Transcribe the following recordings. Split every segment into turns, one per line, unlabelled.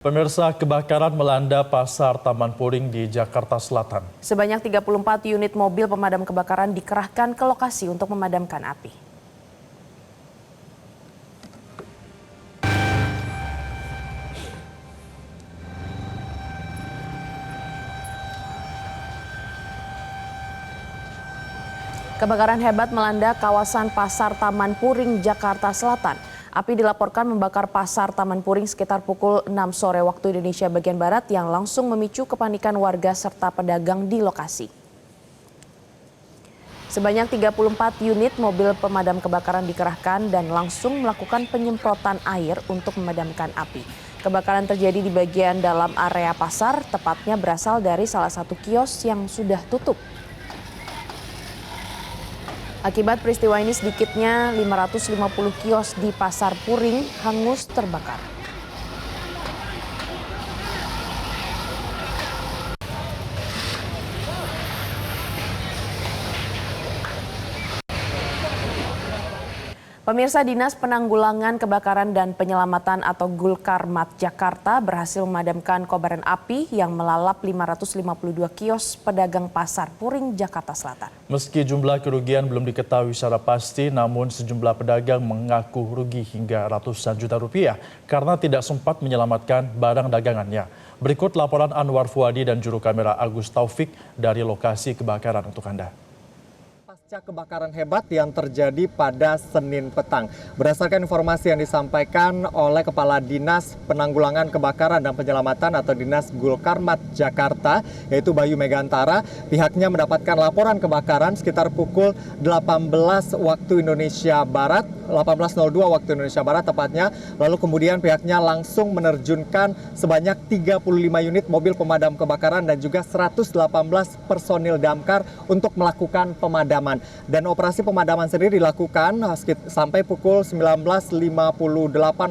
Pemirsa, kebakaran melanda Pasar Taman Puring di Jakarta Selatan.
Sebanyak 34 unit mobil pemadam kebakaran dikerahkan ke lokasi untuk memadamkan api. Kebakaran hebat melanda kawasan Pasar Taman Puring, Jakarta Selatan. Api dilaporkan membakar Pasar Taman Puring sekitar pukul 6 sore waktu Indonesia bagian Barat yang langsung memicu kepanikan warga serta pedagang di lokasi. Sebanyak 34 unit mobil pemadam kebakaran dikerahkan dan langsung melakukan penyemprotan air untuk memadamkan api. Kebakaran terjadi di bagian dalam area pasar, tepatnya berasal dari salah satu kios yang sudah tutup. Akibat peristiwa ini sedikitnya 550 kios di Pasar Puring hangus terbakar. Pemirsa, Dinas Penanggulangan Kebakaran dan Penyelamatan atau Gulkarmat Jakarta berhasil memadamkan kobaran api yang melalap 552 kios pedagang Pasar Puring, Jakarta Selatan.
Meski jumlah kerugian belum diketahui secara pasti, namun sejumlah pedagang mengaku rugi hingga ratusan juta rupiah karena tidak sempat menyelamatkan barang dagangannya. Berikut laporan Anwar Fuadi dan juru kamera Agus Taufik dari lokasi kebakaran untuk Anda.
Pasca kebakaran hebat yang terjadi pada Senin petang. Berdasarkan informasi yang disampaikan oleh Kepala Dinas Penanggulangan Kebakaran dan Penyelamatan atau Dinas Gulkarmat Jakarta, yaitu Bayu Megantara, pihaknya mendapatkan laporan kebakaran sekitar pukul 18 waktu Indonesia Barat, 18.02 waktu Indonesia Barat tepatnya. Lalu kemudian pihaknya langsung menerjunkan sebanyak 35 unit mobil pemadam kebakaran dan juga 118 personil damkar untuk melakukan pemadaman. Dan operasi pemadaman sendiri dilakukan sampai pukul 19.58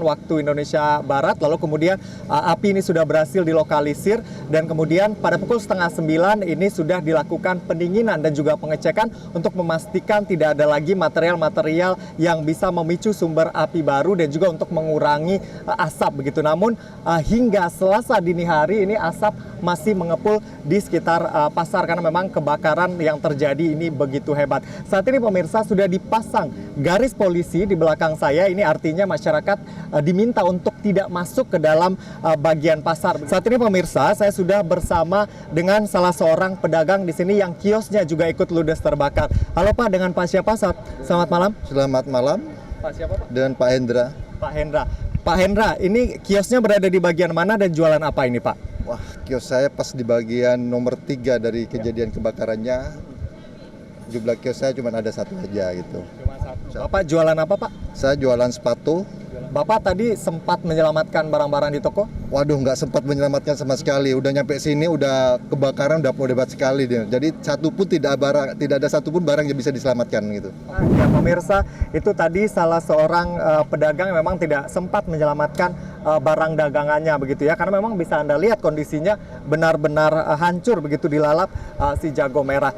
waktu Indonesia Barat. Lalu kemudian api ini sudah berhasil dilokalisir dan kemudian pada pukul setengah 9 ini sudah dilakukan pendinginan dan juga pengecekan untuk memastikan tidak ada lagi material-material yang bisa memicu sumber api baru dan juga untuk mengurangi asap begitu. Namun hingga Selasa dini hari ini asap masih mengepul di sekitar pasar karena memang kebakaran yang terjadi ini begitu hebat. Saat ini pemirsa sudah dipasang garis polisi di belakang saya. Ini artinya masyarakat diminta untuk tidak masuk ke dalam bagian pasar. Saat ini pemirsa saya sudah bersama dengan salah seorang pedagang di sini yang kiosnya juga ikut ludes terbakar. Halo Pak, dengan Pak siapa? Selamat malam.
Selamat malam.
Pak siapa Pak?
Dan Pak Hendra.
Pak Hendra. Pak Hendra, ini kiosnya berada di bagian mana dan jualan apa ini Pak?
Wah, kios saya pas di bagian nomor 3 dari kejadian kebakarannya. Jumlah kios saya cuma ada satu aja gitu.
Cuma satu. Bapak jualan apa Pak?
Saya jualan sepatu.
Bapak tadi sempat menyelamatkan barang-barang di toko?
Waduh, nggak sempat menyelamatkan sama sekali. Udah nyampe sini, udah kebakaran, udah hebat sekali dia. Jadi tidak ada satupun barang yang bisa diselamatkan gitu.
Ya pemirsa, itu tadi salah seorang pedagang memang tidak sempat menyelamatkan barang dagangannya begitu ya. Karena memang bisa Anda lihat kondisinya benar-benar hancur begitu dilalap si jago merah.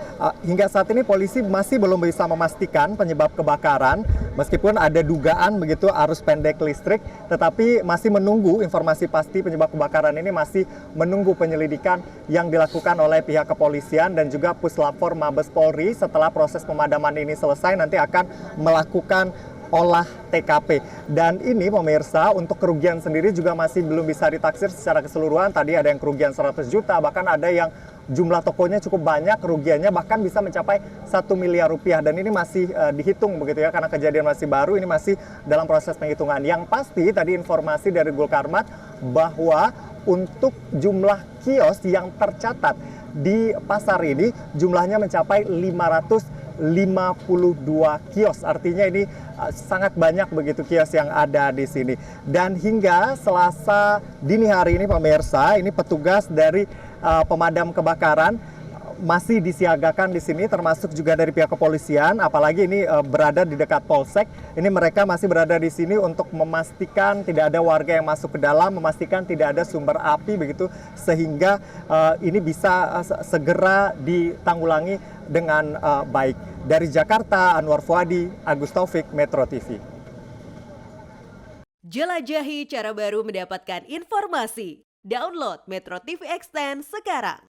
Hingga saat ini polisi masih belum bisa memastikan penyebab kebakaran. Meskipun ada dugaan begitu arus pendek listrik, tetapi masih menunggu informasi pasti penyebab kebakaran ini, masih menunggu penyelidikan yang dilakukan oleh pihak kepolisian dan juga Puslapfor Mabes Polri. Setelah proses pemadaman ini selesai, nanti akan melakukan olah TKP. Dan ini pemirsa, untuk kerugian sendiri juga masih belum bisa ditaksir secara keseluruhan. Tadi ada yang kerugian 100 juta, bahkan ada yang jumlah tokonya cukup banyak, kerugiannya bahkan bisa mencapai 1 miliar rupiah. Dan ini masih dihitung begitu ya, karena kejadian masih baru, ini masih dalam proses penghitungan. Yang pasti tadi informasi dari Gulkarmat bahwa untuk jumlah kios yang tercatat di pasar ini jumlahnya mencapai 552 kios. Artinya ini sangat banyak begitu kios yang ada di sini. Dan hingga Selasa dini hari ini pemirsa, ini petugas dari pemadam kebakaran masih disiagakan di sini, termasuk juga dari pihak kepolisian, apalagi ini berada di dekat Polsek. Ini mereka masih berada di sini untuk memastikan tidak ada warga yang masuk ke dalam, memastikan tidak ada sumber api begitu, sehingga ini bisa segera ditanggulangi dengan baik. Dari Jakarta, Anwar Fuadi, Agus Taufik, Metro TV.
Jelajahi cara baru mendapatkan informasi. Download Metro TV Extend sekarang.